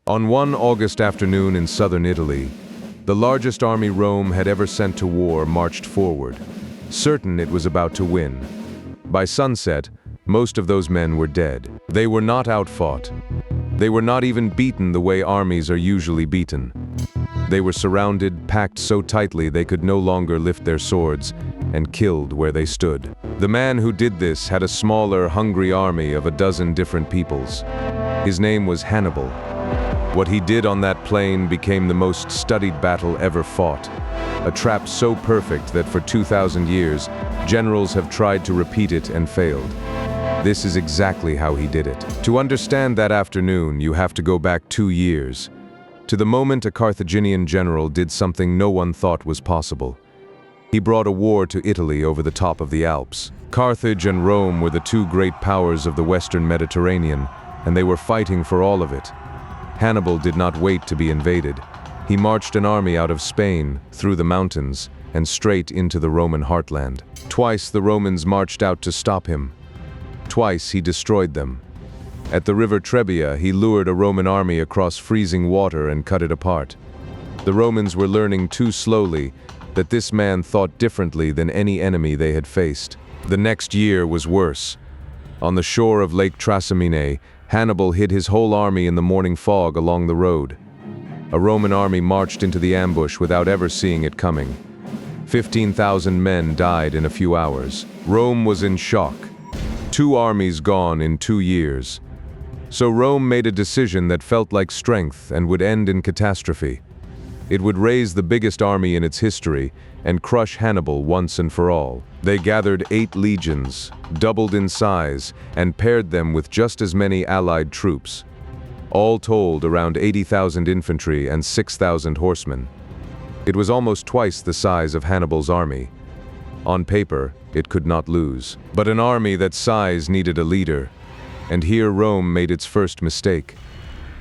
On one August afternoon in southern Italy, the largest army Rome had ever sent to war marched forward, certain it was about to win. By sunset, most of those men were dead. They were not outfought. They were not even beaten the way armies are usually beaten. They were surrounded, packed so tightly they could no longer lift their swords, and killed where they stood. The man who did this had a smaller, hungry army of a dozen different peoples. His name was Hannibal. What he did on that plain became the most studied battle ever fought. A trap so perfect that for 2,000 years, generals have tried to repeat it and failed. This is exactly how he did it. To understand that afternoon, you have to go back 2 years, to the moment a Carthaginian general did something no one thought was possible. He brought a war to Italy over the top of the Alps. Carthage and Rome were the two great powers of the Western Mediterranean, and they were fighting for all of it. Hannibal did not wait to be invaded. He marched an army out of Spain, through the mountains, and straight into the Roman heartland. Twice the Romans marched out to stop him. Twice he destroyed them. At the river Trebia, he lured a Roman army across freezing water and cut it apart. The Romans were learning too slowly that this man thought differently than any enemy they had faced. The next year was worse. On the shore of Lake Trasimene, Hannibal hid his whole army in the morning fog along the road. A Roman army marched into the ambush without ever seeing it coming. 15,000 men died in a few hours. Rome was in shock. 2 armies gone in 2 years. So Rome made a decision that felt like strength and would end in catastrophe. It would raise the biggest army in its history and crush Hannibal once and for all. They gathered 8 legions, doubled in size, and paired them with just as many allied troops. All told, around 80,000 infantry and 6,000 horsemen. It was almost twice the size of Hannibal's army. On paper, it could not lose. But an army that size needed a leader. And here Rome made its first mistake.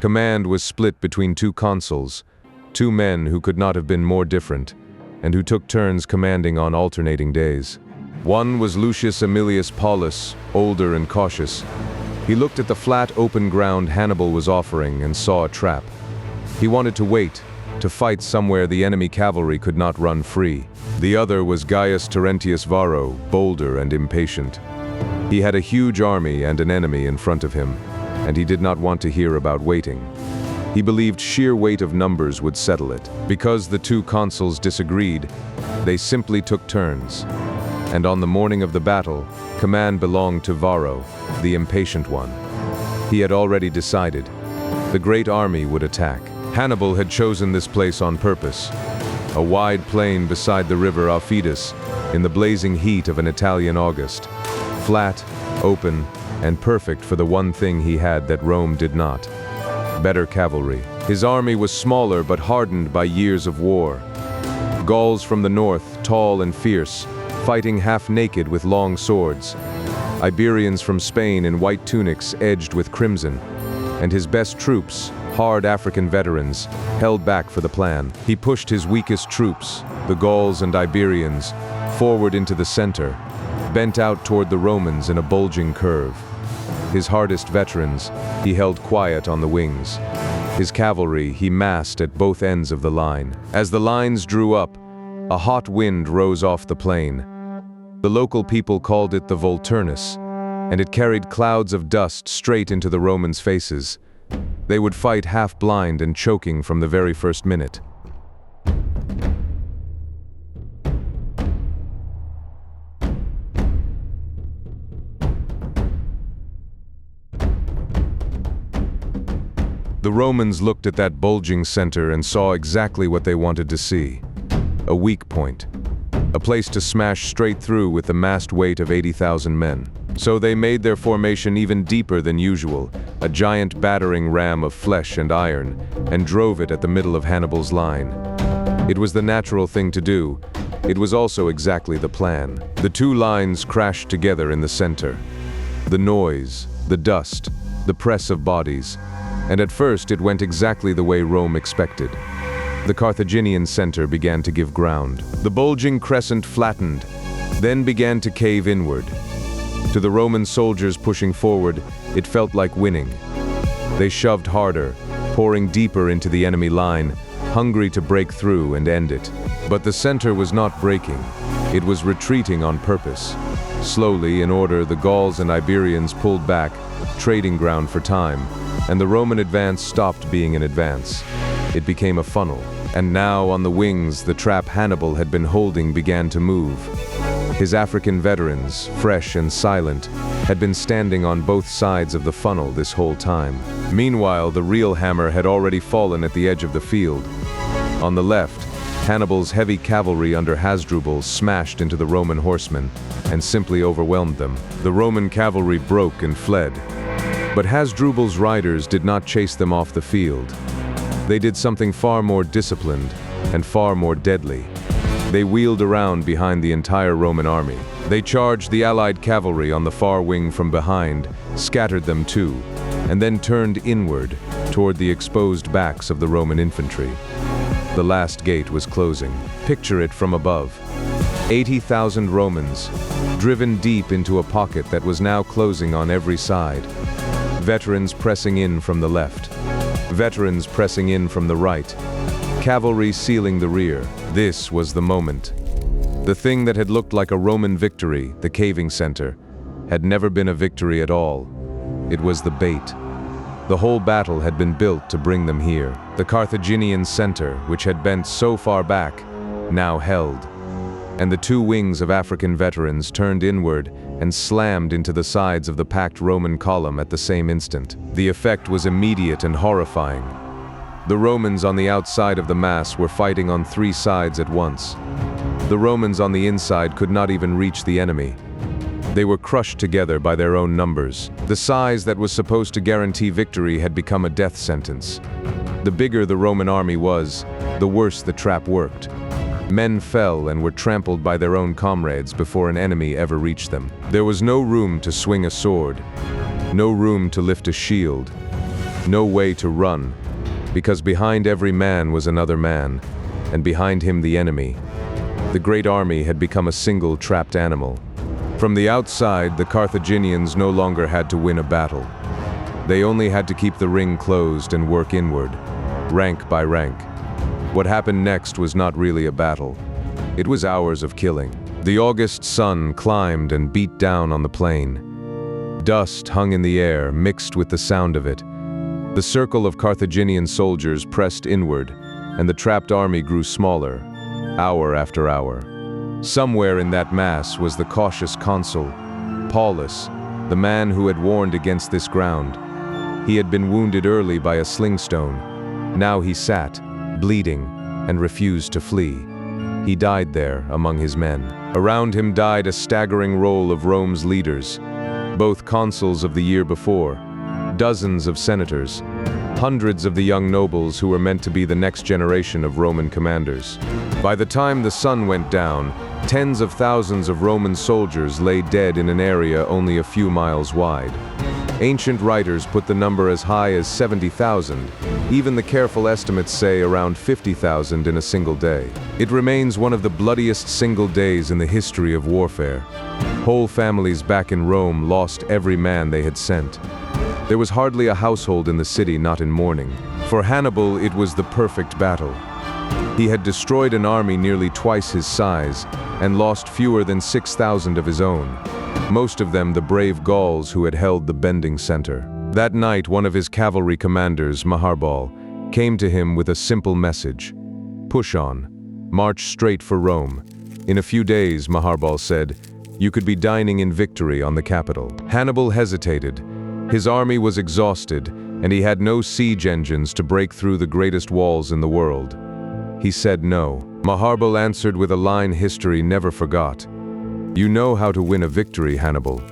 Command was split between 2 consuls, 2 men who could not have been more different, and who took turns commanding on alternating days. One was Lucius Aemilius Paullus, older and cautious. He looked at the flat, open ground Hannibal was offering and saw a trap. He wanted to wait, to fight somewhere the enemy cavalry could not run free. The other was Gaius Terentius Varro, bolder and impatient. He had a huge army and an enemy in front of him, and he did not want to hear about waiting. He believed sheer weight of numbers would settle it. Because the 2 consuls disagreed, they simply took turns. And on the morning of the battle, command belonged to Varro, the impatient one. He had already decided. The great army would attack. Hannibal had chosen this place on purpose. A wide plain beside the river Aufidus, in the blazing heat of an Italian August. Flat, open, and perfect for the one thing he had that Rome did not. Better cavalry. His army was smaller but hardened by years of war. Gauls from the north, tall and fierce, fighting half-naked with long swords. Iberians from Spain in white tunics edged with crimson. And his best troops, hard African veterans, held back for the plan. He pushed his weakest troops, the Gauls and Iberians, forward into the center, bent out toward the Romans in a bulging curve. His hardest veterans, he held quiet on the wings. His cavalry he massed at both ends of the line. As the lines drew up, a hot wind rose off the plain. The local people called it the Volturnus, and it carried clouds of dust straight into the Romans' faces. They would fight half-blind and choking from the very first minute. The Romans looked at that bulging center and saw exactly what they wanted to see. A weak point. A place to smash straight through with the massed weight of 80,000 men. So they made their formation even deeper than usual, a giant battering ram of flesh and iron, and drove it at the middle of Hannibal's line. It was the natural thing to do. It was also exactly the plan. The 2 lines crashed together in the center. The noise, the dust, the press of bodies. And at first it went exactly the way Rome expected. The Carthaginian center began to give ground. The bulging crescent flattened, then began to cave inward. To the Roman soldiers pushing forward, it felt like winning. They shoved harder, pouring deeper into the enemy line, hungry to break through and end it. But the center was not breaking. It was retreating on purpose. Slowly, in order, the Gauls and Iberians pulled back, trading ground for time, and the Roman advance stopped being an advance. It became a funnel. And now, on the wings, the trap Hannibal had been holding began to move. His African veterans, fresh and silent, had been standing on both sides of the funnel this whole time. Meanwhile, the real hammer had already fallen at the edge of the field. On the left, Hannibal's heavy cavalry under Hasdrubal smashed into the Roman horsemen and simply overwhelmed them. The Roman cavalry broke and fled. But Hasdrubal's riders did not chase them off the field. They did something far more disciplined and far more deadly. They wheeled around behind the entire Roman army. They charged the allied cavalry on the far wing from behind, scattered them too, and then turned inward toward the exposed backs of the Roman infantry. The last gate was closing. Picture it from above. 80,000 Romans, driven deep into a pocket that was now closing on every side. Veterans pressing in from the left. Veterans pressing in from the right. Cavalry sealing the rear. This was the moment. The thing that had looked like a Roman victory, the caving center, had never been a victory at all. It was the bait. The whole battle had been built to bring them here. The Carthaginian center, which had bent so far back, now held. And the two wings of African veterans turned inward and slammed into the sides of the packed Roman column at the same instant. The effect was immediate and horrifying. The Romans on the outside of the mass were fighting on three sides at once. The Romans on the inside could not even reach the enemy. They were crushed together by their own numbers. The size that was supposed to guarantee victory had become a death sentence. The bigger the Roman army was, the worse the trap worked. Men fell and were trampled by their own comrades before an enemy ever reached them. There was no room to swing a sword, no room to lift a shield, no way to run, because behind every man was another man, and behind him the enemy. The great army had become a single trapped animal. From the outside, the Carthaginians no longer had to win a battle. They only had to keep the ring closed and work inward, rank by rank. What happened next was not really a battle. It was hours of killing. The August sun climbed and beat down on the plain. Dust hung in the air, mixed with the sound of it. The circle of Carthaginian soldiers pressed inward, and the trapped army grew smaller, hour after hour. Somewhere in that mass was the cautious consul, Paullus, the man who had warned against this ground. He had been wounded early by a slingstone. Now he sat, bleeding, and refused to flee. He died there among his men. Around him died a staggering roll of Rome's leaders, both consuls of the year before, dozens of senators, hundreds of the young nobles who were meant to be the next generation of Roman commanders. By the time the sun went down, tens of thousands of Roman soldiers lay dead in an area only a few miles wide. Ancient writers put the number as high as 70,000. Even the careful estimates say around 50,000 in a single day. It remains one of the bloodiest single days in the history of warfare. Whole families back in Rome lost every man they had sent. There was hardly a household in the city not in mourning. For Hannibal, it was the perfect battle. He had destroyed an army nearly twice his size and lost fewer than 6,000 of his own, most of them the brave Gauls who had held the bending center. That night, one of his cavalry commanders, Hannibal, came to him with a simple message. Push on. March straight for Rome. In a few days, Hannibal said, you could be dining in victory on the capital. Hannibal hesitated. His army was exhausted, and he had no siege engines to break through the greatest walls in the world. He said no. Hannibal answered with a line history never forgot. You know how to win a victory, Hannibal,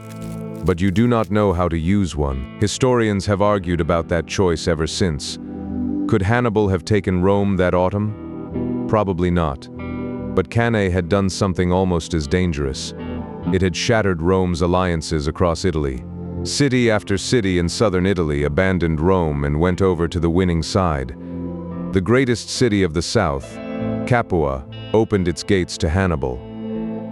but you do not know how to use one. Historians have argued about that choice ever since. Could Hannibal have taken Rome that autumn? Probably not. But Cannae had done something almost as dangerous. It had shattered Rome's alliances across Italy. City after city in southern Italy abandoned Rome and went over to the winning side. The greatest city of the south, Capua, opened its gates to Hannibal.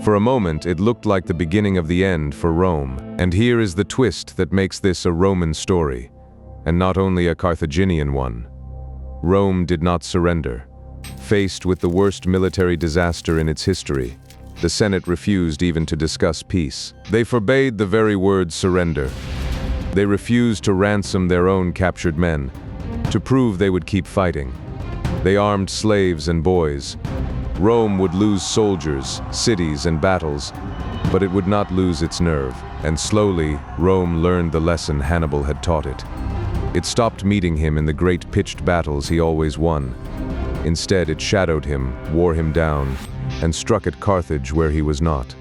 For a moment, it looked like the beginning of the end for Rome. And here is the twist that makes this a Roman story, and not only a Carthaginian one. Rome did not surrender. Faced with the worst military disaster in its history, the Senate refused even to discuss peace. They forbade the very word surrender. They refused to ransom their own captured men, to prove they would keep fighting. They armed slaves and boys. Rome would lose soldiers, cities, and battles, but it would not lose its nerve. And slowly, Rome learned the lesson Hannibal had taught it. It stopped meeting him in the great pitched battles he always won. Instead, it shadowed him, wore him down, and struck at Carthage where he was not.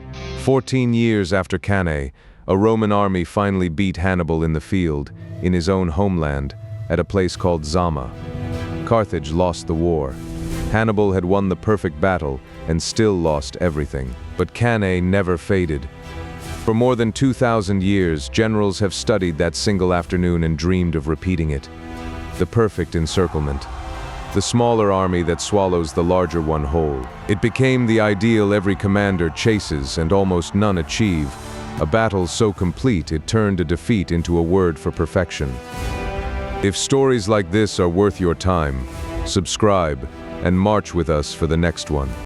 14 years after Cannae, a Roman army finally beat Hannibal in the field, in his own homeland, at a place called Zama. Carthage lost the war. Hannibal had won the perfect battle and still lost everything. But Cannae never faded. For more than 2,000 years, generals have studied that single afternoon and dreamed of repeating it. The perfect encirclement. The smaller army that swallows the larger one whole. It became the ideal every commander chases and almost none achieve. A battle so complete it turned a defeat into a word for perfection. If stories like this are worth your time, subscribe and march with us for the next one.